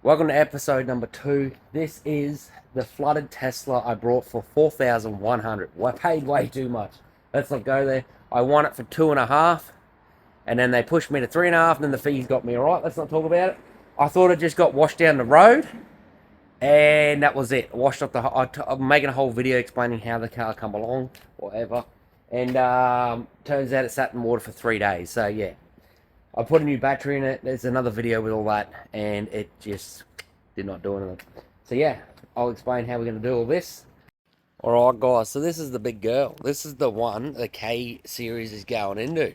Welcome to episode number 2. This is the flooded Tesla I brought for 4,100. I paid way too much. Let's not go there. I won it for 2.5, and then they pushed me to 3.5, and then the fees got me. Alright, let's not talk about it. I thought it just got washed down the road, and that was it. Washed off the. I'm making a whole video explaining how the car come along, whatever. And turns out it sat in water for 3 days. So yeah, I put a new battery in it. There's another video with all that, and it just did not do anything. So yeah, I'll explain how we're going to do all this. Alright guys, so this is the big girl. This is the one the K-series is going into.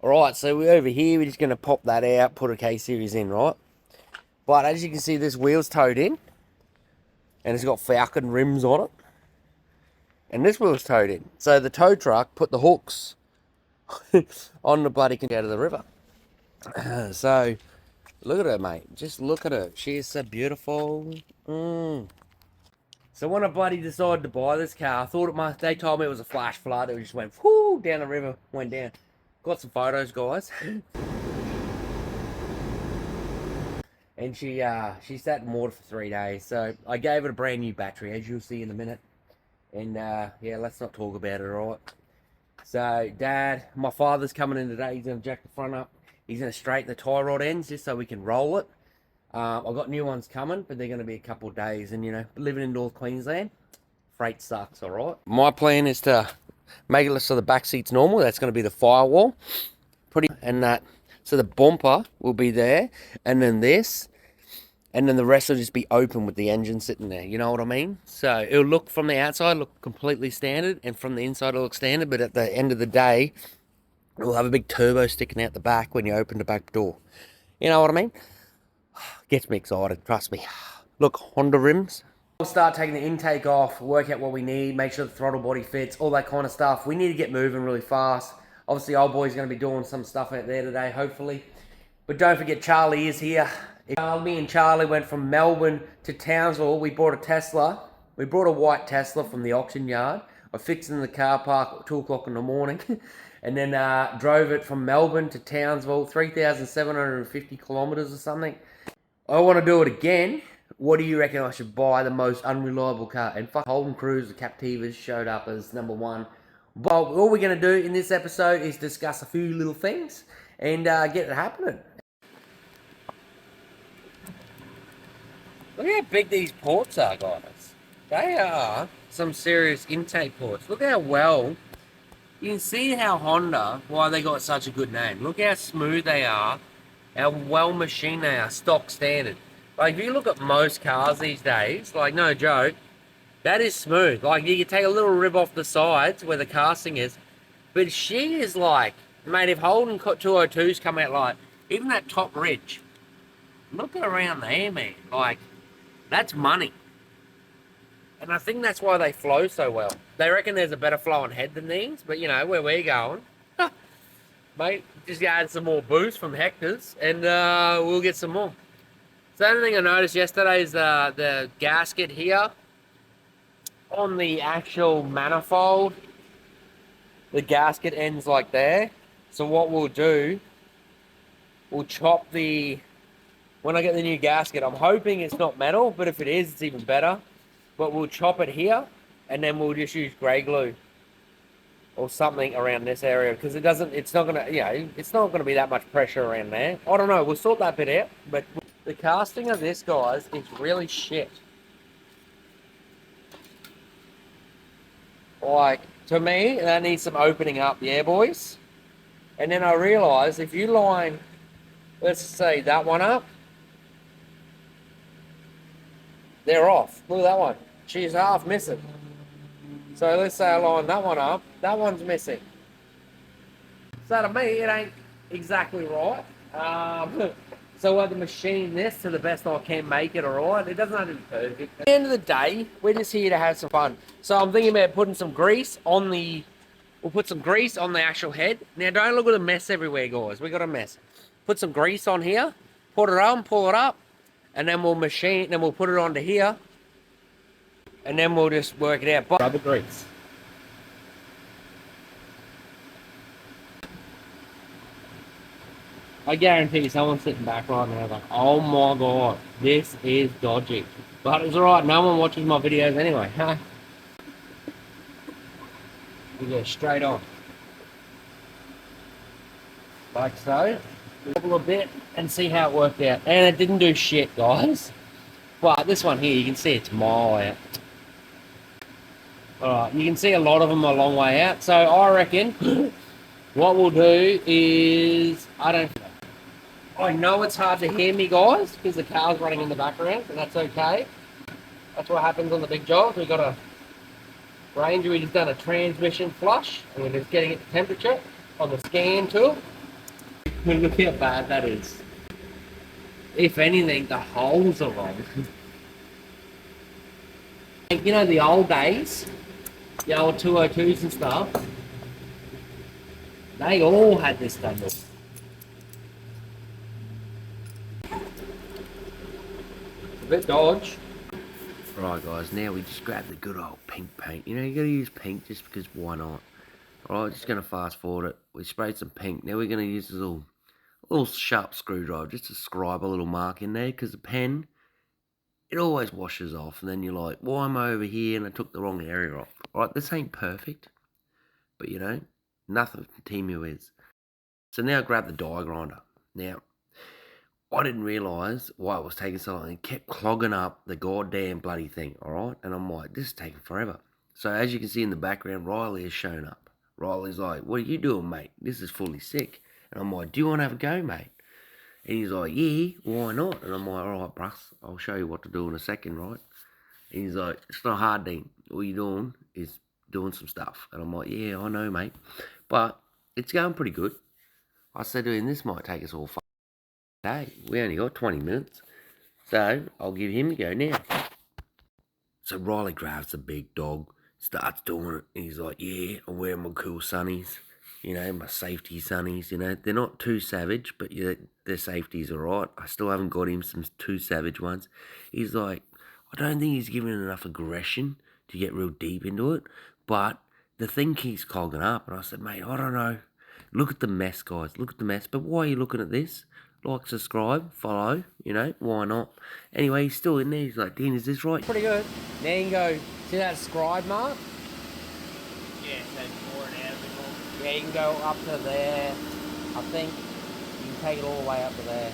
Alright, so we're over here. We're just going to pop that out, put a K-series in, right? But as you can see, this wheel's towed in, and it's got Falcon rims on it. And this wheel's towed in. So the tow truck put the hooks on the bloody out of the river. So look at her, mate. Just look at her. She is so beautiful. So when I bloody decided to buy this car, I thought they told me it was a flash flood. It just went whoo down the river, went down. Got some photos, guys. And she sat in water for 3 days. So I gave it a brand new battery, as you'll see in a minute. And yeah, let's not talk about it, alright? So Dad, my father's coming in today. He's gonna jack the front up. He's going to straighten the tie rod ends just so we can roll it. I've got new ones coming, but they're going to be a couple of days. And, you know, living in North Queensland, freight sucks, all right? My plan is to make it so the back seat's normal. That's going to be the firewall. So the bumper will be there, and then this, and then the rest will just be open with the engine sitting there. You know what I mean? So it'll look from the outside, look completely standard, and from the inside it'll look standard, but at the end of the day, we'll have a big turbo sticking out the back when you open the back door. You know what I mean? Gets me excited, trust me. Look, Honda rims. We'll start taking the intake off, work out what we need, make sure the throttle body fits, all that kind of stuff. We need to get moving really fast. Obviously, old boy's going to be doing some stuff out there today, hopefully. But don't forget, Charlie is here. Me and Charlie went from Melbourne to Townsville. We bought a Tesla. We brought a white Tesla from the auction yard. I fixed it in the car park at 2 o'clock in the morning. And then drove it from Melbourne to Townsville, 3,750 kilometres or something. I want to do it again. What do you reckon I should buy the most unreliable car? And fuck, Holden Cruise, the Captivas showed up as number 1. But all we're going to do in this episode is discuss a few little things and get it happening. Look how big these ports are, guys. They are some serious intake ports. Look how well... You can see how Honda, why they got such a good name. Look how smooth they are, how well machined they are, stock standard. Like, if you look at most cars these days, like, no joke, that is smooth. Like, you can take a little rib off the sides where the casting is, but she is like, mate, if Holden 202s come out like, even that top ridge, look around there, man. Like, that's money. And I think that's why they flow so well. They reckon there's a better flowing head than these, but you know, where we're going, mate, just add some more boost from Hector's and we'll get some more. So the only thing I noticed yesterday is the gasket here on the actual manifold. The gasket ends like there. So what we'll do, we'll chop when I get the new gasket, I'm hoping it's not metal, but if it is, it's even better. But we'll chop it here, and then we'll just use grey glue or something around this area because it's not gonna be that much pressure around there. I don't know. We'll sort that bit out. But the casting of this, guys, is really shit. Like, to me, that needs some opening up, yeah, boys. And then I realised if you line, let's say that one up, they're off. Look at that one. She's half missing. So let's say I line that one up. That one's missing. So to me, it ain't exactly right. So we'll have to machine this to the best I can make it, alright? It doesn't have to be perfect. At the end of the day, we're just here to have some fun. So I'm thinking about putting some grease on we'll put some grease on the actual head. Now don't look at the mess everywhere, guys. We got a mess. Put some grease on here. Put it on, pull it up. And then we'll machine, then we'll put it onto here. And then we'll just work it out. Rubber grease. I guarantee you someone's sitting back right now like, oh my god, this is dodgy. But it's alright, no one watches my videos anyway, huh? We go straight on. Like so. Wobble a bit and see how it worked out. And it didn't do shit, guys. But this one here, you can see it's a mile out. Alright, you can see a lot of them are a long way out. So I reckon what we'll do is, I know it's hard to hear me, guys, because the car's running in the background, and that's okay. That's what happens on the big jobs. We've got a Ranger, we just done a transmission flush, and we're just getting it to temperature on the scan tool. Look how bad that is. If anything, the holes are wrong. You know the old days, the old 202s and stuff, they all had this done. A bit dodge. Right guys, now we just grab the good old pink paint. You know, you gotta use pink just because why not? Alright, just gonna fast forward it. We sprayed some pink. Now we're gonna use this little sharp screwdriver just to scribe a little mark in there, because the pen, it always washes off, and then you're like, why am I over here and I took the wrong area off? Alright, this ain't perfect, but you know, nothing Temu is. So now grab the die grinder. Now, I didn't realise why it was taking so long. It kept clogging up the goddamn bloody thing, alright? And I'm like, this is taking forever. So as you can see in the background, Riley has shown up. Riley's like, what are you doing, mate? This is fully sick. And I'm like, do you want to have a go, mate? And he's like, yeah, why not? And I'm like, alright, bruss, I'll show you what to do in a second, right? And he's like, it's not hard, Dean. All you're doing is doing some stuff. And I'm like, yeah, I know, mate. But it's going pretty good. I said to him, this might take us all day. We only got 20 minutes. So I'll give him a go now. So Riley grabs the big dog, starts doing it, and he's like, yeah, I'm wearing my cool sunnies, you know, my safety sunnies, you know. They're not too savage, but yeah, their safety's alright. I still haven't got him some too savage ones. He's like, I don't think he's giving enough aggression to get real deep into it, but the thing keeps clogging up. And I said, mate, I don't know. Look at the mess, guys. Look at the mess. But why are you looking at this? Like, subscribe, follow, you know, why not? Anyway, he's still in there. He's like, Dean, is this right? Pretty good. Now you can go, see that scribe mark? Yeah, that's more an animal. Yeah, you can go up to there. I think you can take it all the way up to there.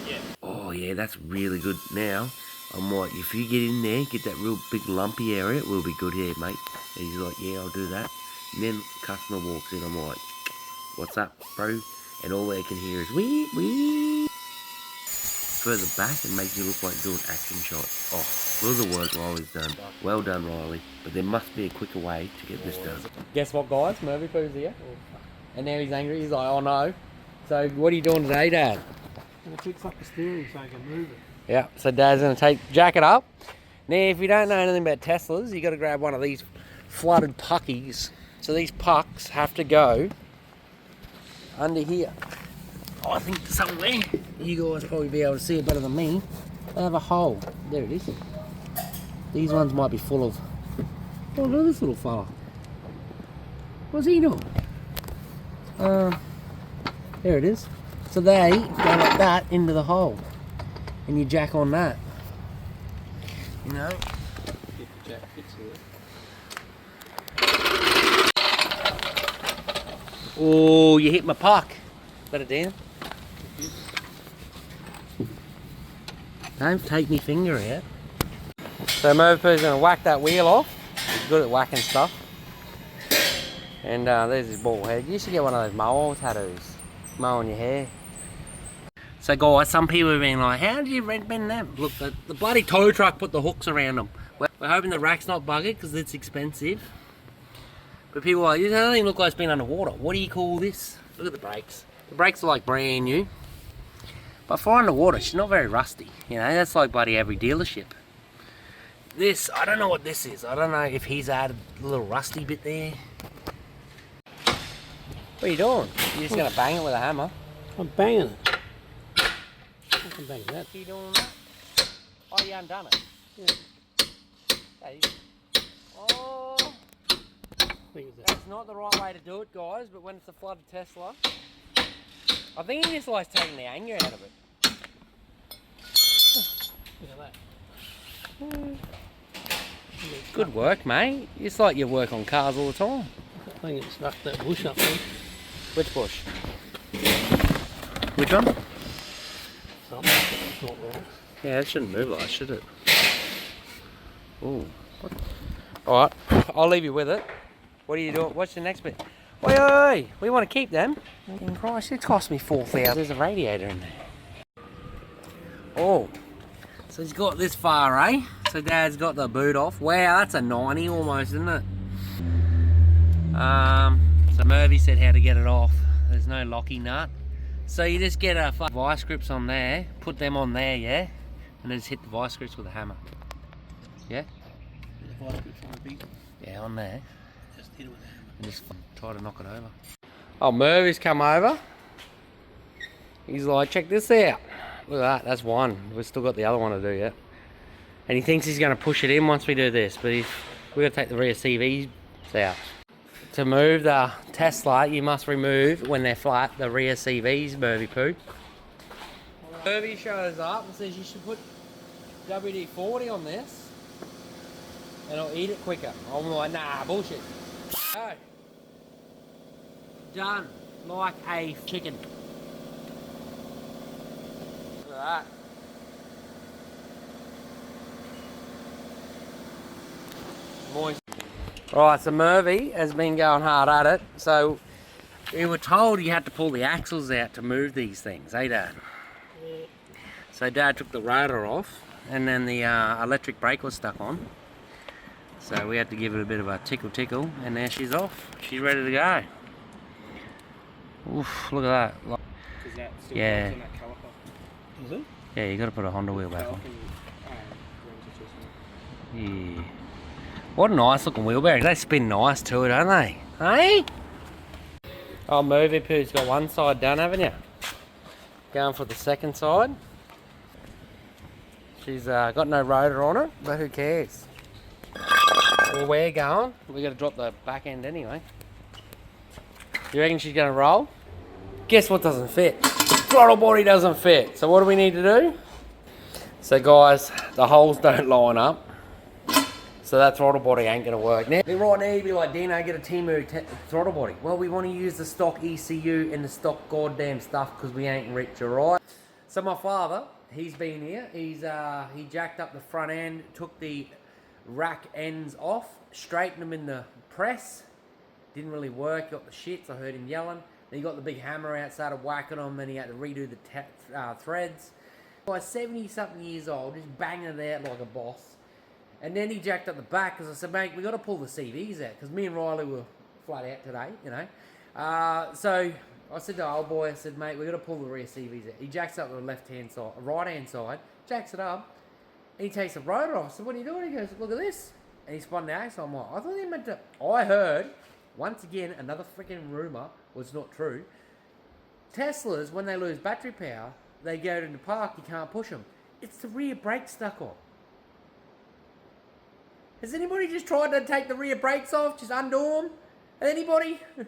Yeah. Oh, yeah, that's really good. Now, I'm like, if you get in there, get that real big lumpy area, we'll be good here, mate. And he's like, yeah, I'll do that. And then customer walks in. I'm like, what's up, bro? And all they can hear is wee, wee. Further back, it makes you look like doing action shots. Oh, look at the work Riley's done. Well done, Riley. But there must be a quicker way to get this done. Guess what, guys? Murphy Poo's here. And now he's angry. He's like, oh no. So what are you doing today, Dad? I'm going to fix up the steering so I can move it. Yeah, so Dad's going to jack it up. Now, if you don't know anything about Teslas, you got to grab one of these flooded puckies. So these pucks have to go under here. Oh, I think somewhere. You guys probably be able to see it better than me. They have a hole. There it is. These ones might be full of... Oh, look at this little fella. What's he doing? There it is. So they go like that into the hole. And you jack on that. You know? Get the jack fixed here. Oh, you hit my puck. Let it down. Don't take me finger out. So Murphy's going to whack that wheel off. He's good at whacking stuff. And there's his bald head. You should get one of those mower tattoos. Mowing your hair. So guys, some people have been like, how did you bend them? Look, the bloody tow truck put the hooks around them. We're hoping the rack's not buggered because it's expensive. But people are like, this doesn't even look like it's been underwater. What do you call this? Look at the brakes. The brakes are like brand new. But for underwater, she's not very rusty. You know, that's like bloody every dealership. This, I don't know what this is. I don't know if he's added a little rusty bit there. What are you doing? You're just going to bang it with a hammer? I'm banging it. I can bang that. Are you doing that? Oh, you haven't done it? Yeah. Hey. Oh. That's not the right way to do it, guys, but when it's a flooded Tesla, I think he just likes taking the anger out of it. Look at that. Good work, mate. It's like you work on cars all the time. I think it's wrapped that bush up there. Which bush? Which one? Something. It's not right. Yeah, it shouldn't move like that, should it? Ooh. Alright, I'll leave you with it. What are you doing? What's the next bit? Oi, oi, we want to keep them. Fucking Christ, it cost me 4,000. There's a radiator in there. Oh, so he's got this far, eh? So Dad's got the boot off. Wow, that's a 90 almost, isn't it? So Murphy said how to get it off. There's no locky nut. So you just get a vice grips on there, put them on there, yeah? And then just hit the vice grips with a hammer. Yeah? The vice grips on the big. Yeah, on there. Just hit it with a hammer. And just try to knock it over. Oh, Murphy's come over. He's like, check this out. Look at that, that's one. We've still got the other one to do yet. And he thinks he's going to push it in once we do this, but we've got to take the rear CVs out. To move the Tesla, you must remove, when they're flat, the rear CVs, Murphy poo. Murphy shows up and says you should put WD-40 on this and it'll eat it quicker. I'm like, nah, bullshit. Go. Done like a chicken. Look at that. Moist. Right, so Murphy has been going hard at it. So we were told you had to pull the axles out to move these things, eh, Dad? Yeah. So Dad took the rotor off, and then the electric brake was stuck on. So we had to give it a bit of a tickle, and there she's off. She's ready to go. Oof, look at that. Is that still Yeah. on that caliper? Is it? Yeah, you got to put a Honda wheel back on. Yeah. What a nice looking wheel bearings. They spin nice too, don't they? Hey? Oh, Murphy Poo's got one side done, haven't you? Going for the second side. She's got no rotor on it, but who cares? Well, we're going. We got to drop the back end anyway. You reckon she's going to roll? Guess what doesn't fit? Throttle body doesn't fit. So what do we need to do? So guys, the holes don't line up. So that throttle body ain't going to work. Now, right now you'd be like, Dino, get a Temu throttle body. Well, we want to use the stock ECU and the stock goddamn stuff because we ain't rich, alright? So my father, he's been here. He jacked up the front end, took the rack ends off, straightened them in the press. Didn't really work, got the shits, I heard him yelling. Then he got the big hammer out, started whacking them, then he had to redo the threads. Like 70-something years old, just banging it out like a boss. And then he jacked up the back, because I said, mate, we got to pull the CVs out, because me and Riley were flat out today, you know. So I said to the old boy, I said, mate, we got to pull the rear CVs out. He jacks up the left-hand side, right-hand side, jacks it up, and he takes the rotor off. I said, what are you doing? He goes, look at this. And he spun the axle. I'm like, I thought he meant to... I heard, once again, another freaking rumour was not true. Teslas, when they lose battery power, they go to the park, you can't push them. It's the rear brake stuck on. Has anybody just tried to take the rear brakes off, just undo them? Anybody? I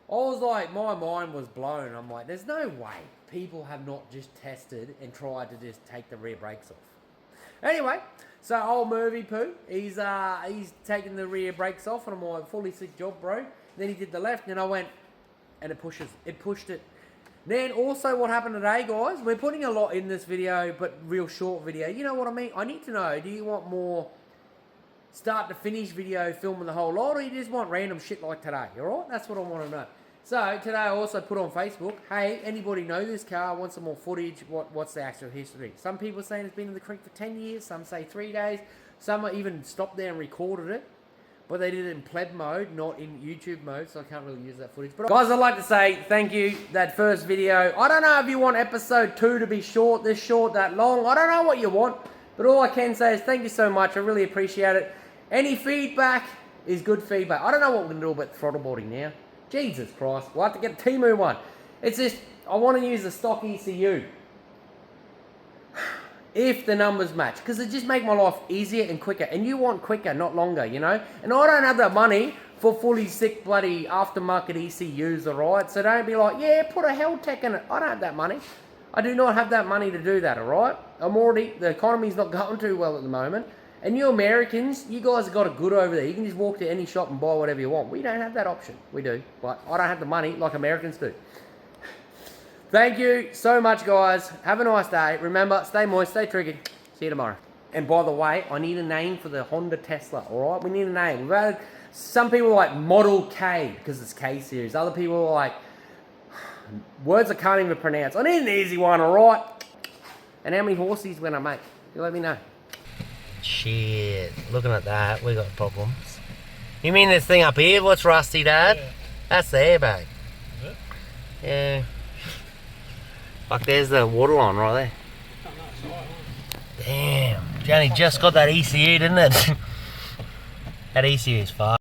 was like, my mind was blown. I'm like, there's no way people have not just tested and tried to just take the rear brakes off. Anyway, so old Murphy Poo, he's taking the rear brakes off, and I'm like, fully sick job, bro. Then he did the left, and I went, and it pushed it. Then also what happened today, guys, we're putting a lot in this video, but real short video. You know what I mean? I need to know, do you want more start to finish video filming the whole lot, or you just want random shit like today, alright? That's what I want to know. So today I also put on Facebook, hey, anybody know this car, want some more footage, what's the actual history? Some people are saying it's been in the creek for 10 years, some say 3 days, some are even stopped there and recorded it, but they did it in pleb mode, not in YouTube mode, so I can't really use that footage. But guys, I'd like to say thank you, that first video. I don't know if you want episode 2 to be short, this short, that long, I don't know what you want, but all I can say is thank you so much, I really appreciate it. Any feedback is good feedback. I don't know what we're going to do about throttle body now. Jesus Christ. We'll have to get a Temu one. It's just, I want to use the stock ECU. if the numbers match, because it just make my life easier and quicker. And you want quicker, not longer, you know. And I don't have that money for fully sick bloody aftermarket ECUs, alright? So don't be like, yeah, put a Hell Tech in it. I don't have that money. I do not have that money to do that, alright? The economy's not going too well at the moment. And you Americans, you guys have got it good over there. You can just walk to any shop and buy whatever you want. We don't have that option. We do, but I don't have the money like Americans do. Thank you so much, guys. Have a nice day. Remember, stay moist, stay triggered. See you tomorrow. And by the way, I need a name for the Honda Tesla, alright? We need a name. We've had some people like Model K, because it's K-series. Other people are like, words I can't even pronounce. I need an easy one, alright? And how many horses when I make? You let me know. Shit, looking at that, we got problems. You mean this thing up here? What's rusty, Dad? Yeah. That's the airbag. Is it? Yeah. Like there's the water line right there. Damn. Johnny just got that ECU, didn't it? That ECU is far.